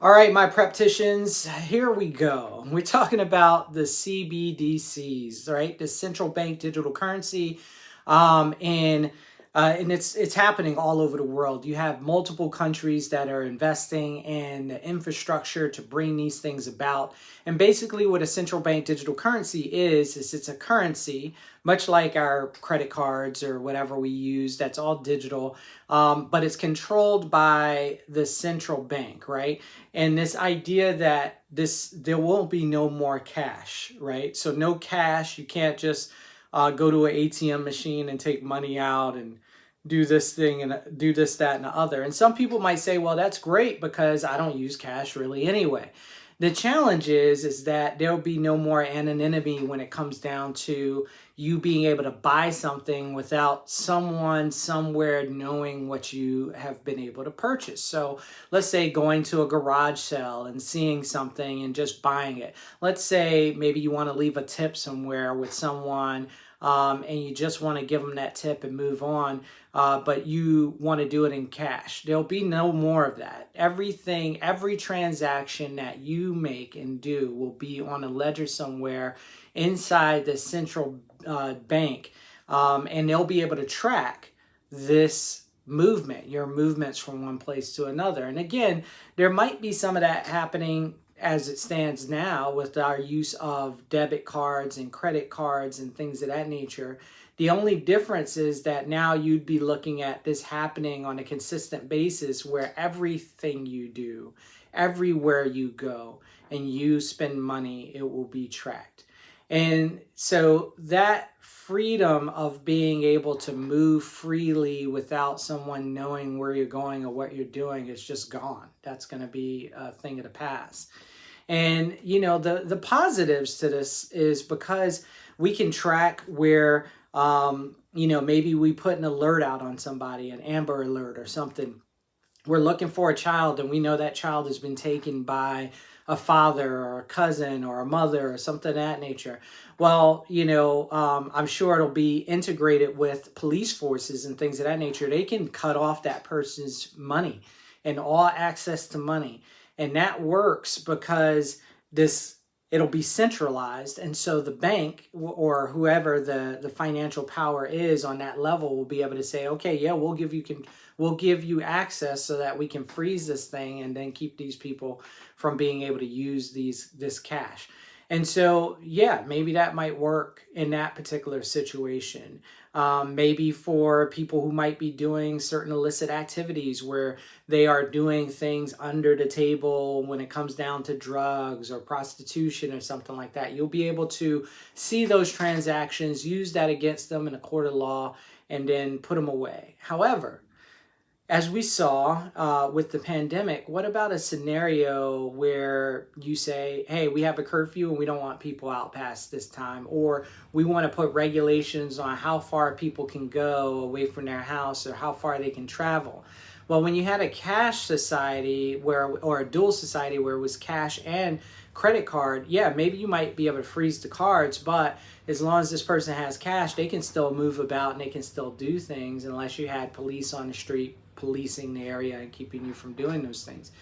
All right, my prepticians, here we go. We're talking about the CBDCs, right? The central bank digital currency, and and it's happening all over the world. You have multiple countries that are investing in the infrastructure to bring these things about. And basically, what a central bank digital currency is it's a currency, much like our credit cards or whatever we use. That's all digital, but it's controlled by the central bank, right? And this idea that there won't be no more cash, right? So no cash. You can't just go to an ATM machine and take money out and do this thing and do this, that, and the other. And some people might say, well, that's great because I don't use cash really anyway. The challenge is that there'll be no more anonymity when it comes down to you being able to buy something without someone somewhere knowing what you have been able to purchase. So let's say going to a garage sale and seeing something and just buying it. Let's say maybe you want to leave a tip somewhere with someone, and you just want to give them that tip and move on, but you want to do it in cash. There'll be no more of that. Everything, every transaction that you make and do will be on a ledger somewhere inside the central bank, and they'll be able to track this movement, your movements from one place to another. And again, there might be some of that happening as it stands now with our use of debit cards and credit cards and things of that nature. The only difference is that now you'd be looking at this happening on a consistent basis where everything you do, everywhere you go, and you spend money, it will be tracked. And so that freedom of being able to move freely without someone knowing where you're going or what you're doing is just gone. That's going to be a thing of the past. And the positives to this is because we can track where maybe we put an alert out on somebody, an Amber Alert or something. We're looking for a child and we know that child has been taken by a father or a cousin or a mother or something of that nature. Well, I'm sure it'll be integrated with police forces and things of that nature. They can cut off that person's money and all access to money. And that works because it'll be centralized. And so the bank or whoever the financial power is on that level will be able to say, okay, yeah, we'll give you access so that we can freeze this thing and then keep these people from being able to use this cash. And so, yeah, maybe that might work in that particular situation. Maybe for people who might be doing certain illicit activities where they are doing things under the table when it comes down to drugs or prostitution or something like that. You'll be able to see those transactions, use that against them in a court of law, and then put them away. However, as we saw with the pandemic, what about a scenario where you say, hey, we have a curfew and we don't want people out past this time, or we want to put regulations on how far people can go away from their house or how far they can travel? Well, when you had a cash society or a dual society where it was cash and credit card, yeah, maybe you might be able to freeze the cards, but as long as this person has cash, they can still move about and they can still do things unless you had police on the street policing the area and keeping you from doing those things.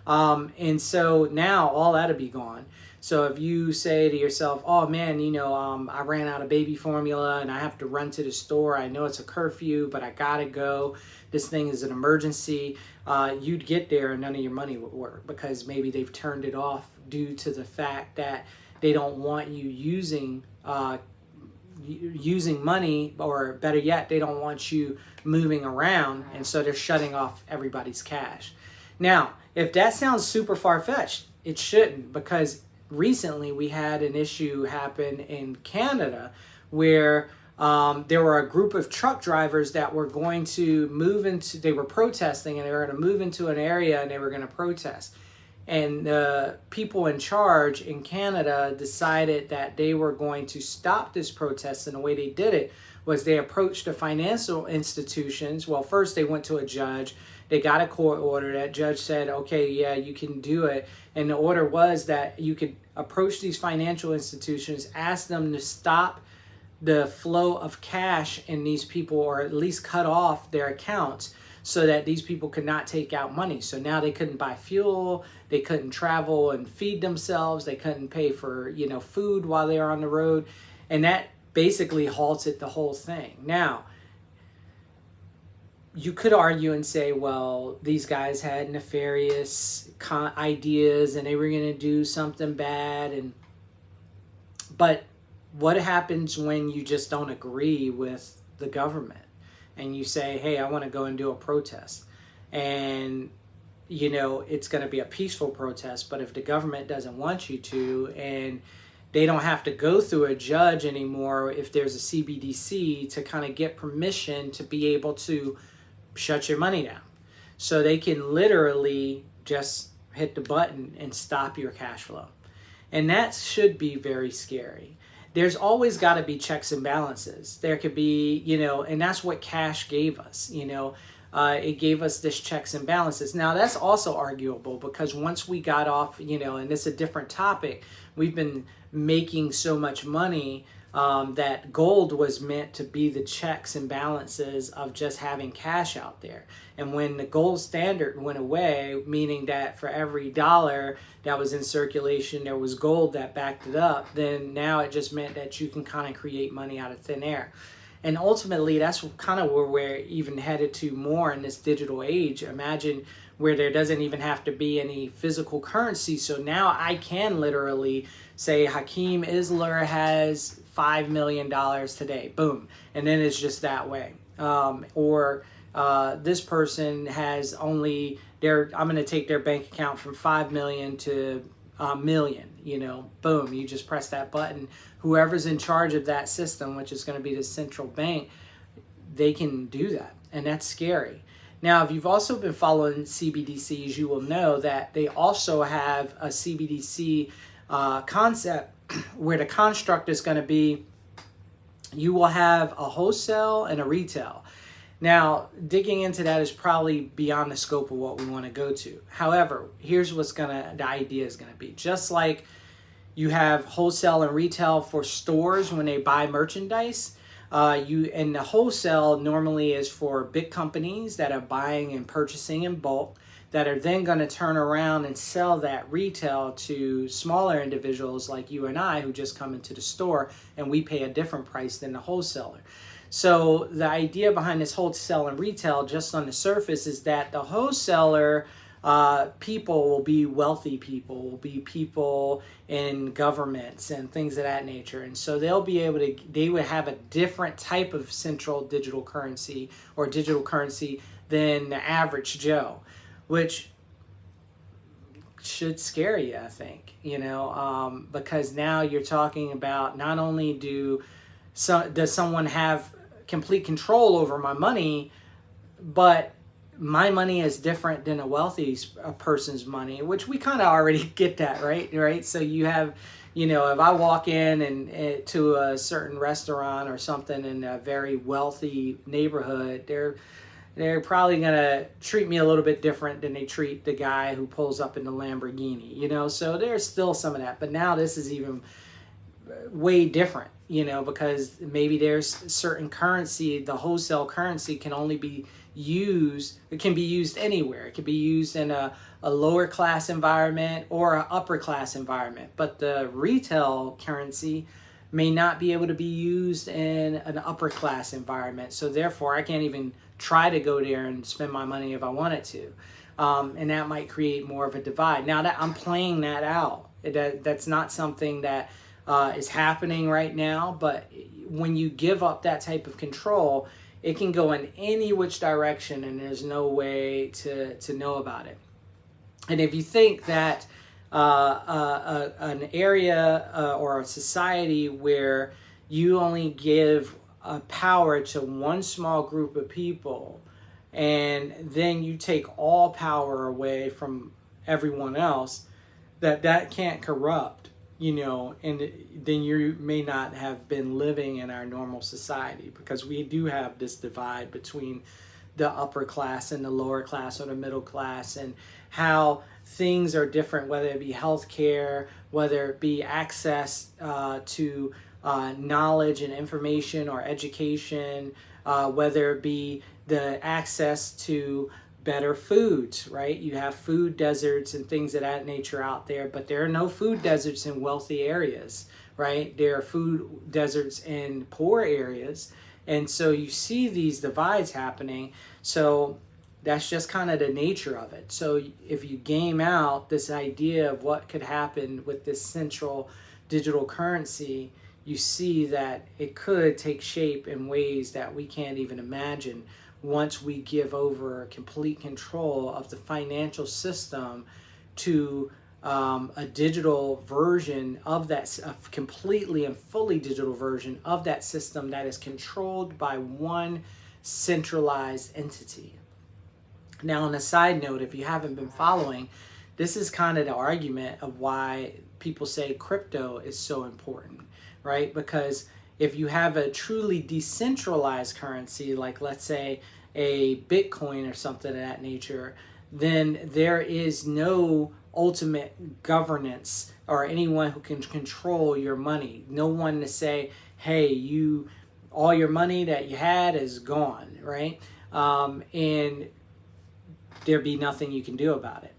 And so now all that'll be gone. So if you say to yourself, oh man, I ran out of baby formula and I have to run to the store. I know it's a curfew, but I gotta go. This thing is an emergency. You'd get there and none of your money would work because maybe they've turned it off due to the fact that they don't want you using money, or better yet, they don't want you moving around, and so they're shutting off everybody's cash. Now, if that sounds super far-fetched, it shouldn't, because recently we had an issue happen in Canada where there were a group of truck drivers that were going to they were protesting and they were going to move into an area and they were going to protest. And the people in charge in Canada decided that they were going to stop this protest. And the way they did it was they approached the financial institutions. Well, first they went to a judge. They got a court order. That judge said, okay, yeah, you can do it. And the order was that you could approach these financial institutions, ask them to stop the flow of cash in these people, or at least cut off their accounts, so that these people could not take out money. So now they couldn't buy fuel, they couldn't travel and feed themselves, they couldn't pay for, food while they were on the road, and that basically halted the whole thing. Now, you could argue and say, well, these guys had nefarious ideas and they were going to do something bad, but what happens when you just don't agree with the government and you say, hey, I want to go and do a protest, and it's going to be a peaceful protest, but if the government doesn't want you to, and they don't have to go through a judge anymore if there's a CBDC to kind of get permission to be able to shut your money down. So they can literally just hit the button and stop your cash flow. And that should be very scary. There's always got to be checks and balances. There could be, and that's what cash gave us, it gave us this checks and balances. Now that's also arguable, because once we got off, and it's a different topic, we've been making so much money that gold was meant to be the checks and balances of just having cash out there. And when the gold standard went away, meaning that for every dollar that was in circulation, there was gold that backed it up, then now it just meant that you can kind of create money out of thin air. And ultimately, that's kind of where we're even headed to more in this digital age. Imagine where there doesn't even have to be any physical currency. So now I can literally say Hakeem Isler has $5 million today, boom, and then it's just that way. Or this person has only I'm going to take their bank account from 5 million to a million, boom, you just press that button. Whoever's in charge of that system, which is going to be the central bank, they can do that, and that's scary. Now, if you've also been following CBDCs, you will know that they also have a CBDC concept where the construct is going to be, you will have a wholesale and a retail. Now, digging into that is probably beyond the scope of what we want to go to. However, here's the idea is going to be. Just like you have wholesale and retail for stores when they buy merchandise, and the wholesale normally is for big companies that are buying and purchasing in bulk, that are then going to turn around and sell that retail to smaller individuals like you and I, who just come into the store, and we pay a different price than the wholesaler. So the idea behind this wholesale and retail, just on the surface, is that the wholesaler people will be wealthy people, will be people in governments and things of that nature. And so they would have a different type of central digital currency or digital currency than the average Joe, which should scare you, I think, because now you're talking about not only does someone have complete control over my money, but my money is different than a wealthy person's money, which we kind of already get that, right? So you have, if I walk in and to a certain restaurant or something in a very wealthy neighborhood, they're probably going to treat me a little bit different than they treat the guy who pulls up in the Lamborghini, so there's still some of that. But now this is even way different, because maybe there's certain currency, the wholesale currency can only be used, it can be used anywhere. It can be used in a lower class environment or an upper class environment, but the retail currency may not be able to be used in an upper class environment. So therefore I can't even try to go there and spend my money if I wanted to. And that might create more of a divide. Now that I'm playing that out, that's not something that is happening right now, but when you give up that type of control, it can go in any which direction and there's no way to know about it. And if you think that an area or a society where you only give power to one small group of people and then you take all power away from everyone else, that can't corrupt, and then you may not have been living in our normal society, because we do have this divide between the upper class and the lower class or the middle class, and how things are different, whether it be healthcare, whether it be access to knowledge and information or education, whether it be the access to better foods, right? You have food deserts and things of that nature out there, but there are no food deserts in wealthy areas, right? There are food deserts in poor areas. And so you see these divides happening. So that's just kind of the nature of it. So if you game out this idea of what could happen with this central digital currency, you see that it could take shape in ways that we can't even imagine once we give over complete control of the financial system to a digital version of that, a completely and fully digital version of that system that is controlled by one centralized entity. Now, on a side note, if you haven't been following, this is kind of the argument of why people say crypto is so important, right? Because if you have a truly decentralized currency, like let's say a Bitcoin or something of that nature, then there is no ultimate governance or anyone who can control your money. No one to say, hey, all your money that you had is gone, right? And there be nothing you can do about it.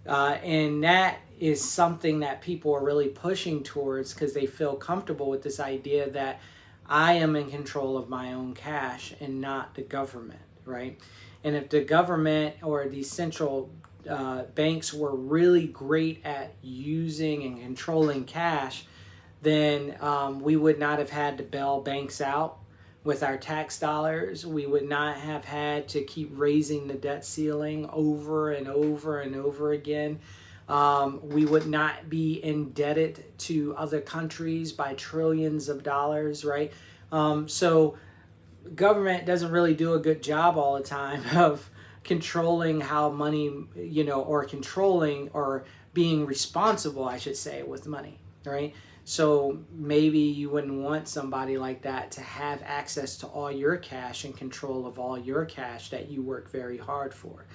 And that is something that people are really pushing towards because they feel comfortable with this idea that I am in control of my own cash and not the government, right? And if the government or these central banks were really great at using and controlling cash, then we would not have had to bail banks out with our tax dollars. We would not have had to keep raising the debt ceiling over and over and over again. We would not be indebted to other countries by trillions of dollars, right? So government doesn't really do a good job all the time of controlling how money, or controlling or being responsible, I should say, with money, right? So maybe you wouldn't want somebody like that to have access to all your cash and control of all your cash that you work very hard for.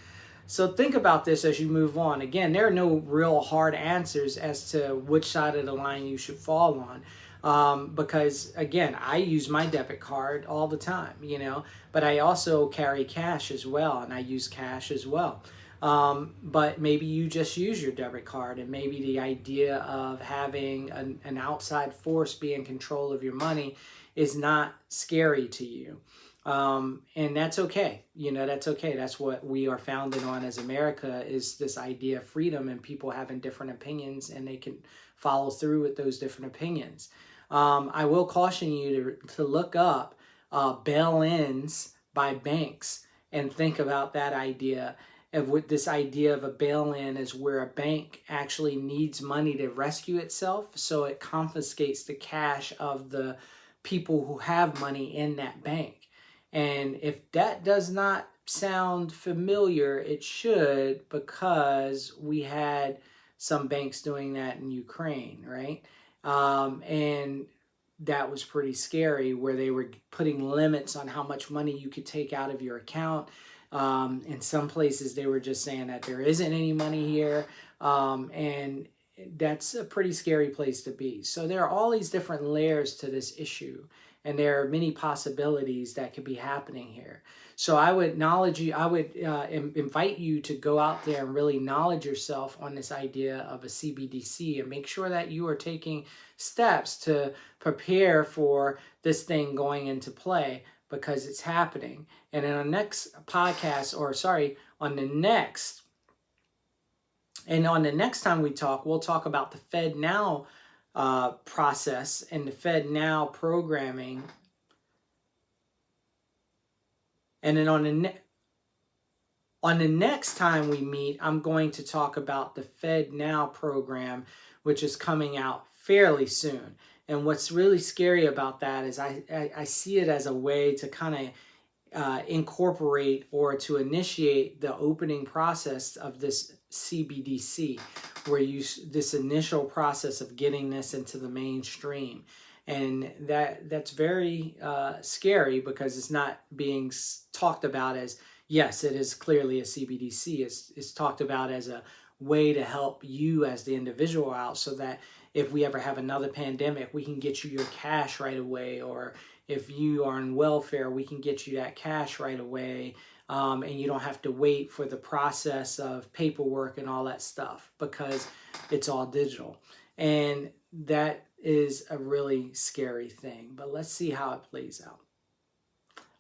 So think about this as you move on. Again, there are no real hard answers as to which side of the line you should fall on. Because again, I use my debit card all the time, but I also carry cash as well, and I use cash as well. But maybe you just use your debit card, and maybe the idea of having an outside force be in control of your money is not scary to you. And that's okay. That's okay. That's what we are founded on as America, is this idea of freedom and people having different opinions, and they can follow through with those different opinions. I will caution you to look up bail-ins by banks and think about that idea of what this idea of a bail-in is, where a bank actually needs money to rescue itself, so it confiscates the cash of the people who have money in that bank. And if that does not sound familiar, it should, because we had some banks doing that in Ukraine, right? And that was pretty scary, where they were putting limits on how much money you could take out of your account. In some places, they were just saying that there isn't any money here. And that's a pretty scary place to be. So there are all these different layers to this issue, and there are many possibilities that could be happening here. So I would invite you to go out there and really knowledge yourself on this idea of a CBDC, and make sure that you are taking steps to prepare for this thing going into play, because it's happening. And in our next podcast, on the next time we talk, we'll talk about the Fed Now process and the Fed Now programming. And then on the next time we meet, I'm going to talk about the Fed Now program, which is coming out fairly soon. And what's really scary about that is I see it as a way to kind of incorporate or to initiate the opening process of this CBDC, where this initial process of getting this into the mainstream. And that's very scary, because it's not being talked about as, yes, it is clearly a CBDC. It's talked about as a way to help you as the individual out, so that if we ever have another pandemic, we can get you your cash right away. Or if you are on welfare, we can get you that cash right away. And you don't have to wait for the process of paperwork and all that stuff because it's all digital. And that is a really scary thing. But let's see how it plays out.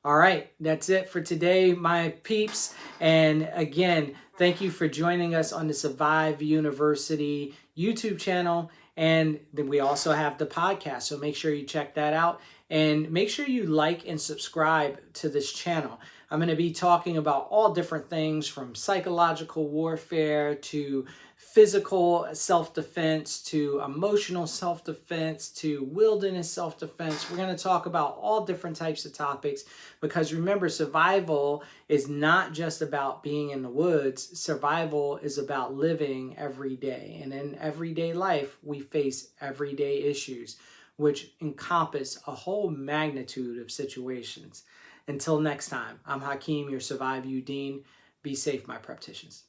All right, that's it for today, my peeps. And again, thank you for joining us on the Survive University YouTube channel. And then we also have the podcast, so make sure you check that out. And make sure you like and subscribe to this channel. I'm going to be talking about all different things from psychological warfare to physical self-defense to emotional self-defense to wilderness self-defense. We're going to talk about all different types of topics because remember, survival is not just about being in the woods. Survival is about living every day. And in everyday life, we face everyday issues, which encompass a whole magnitude of situations. Until next time, I'm Hakeem, your Survive You Dean. Be safe, my practitioners.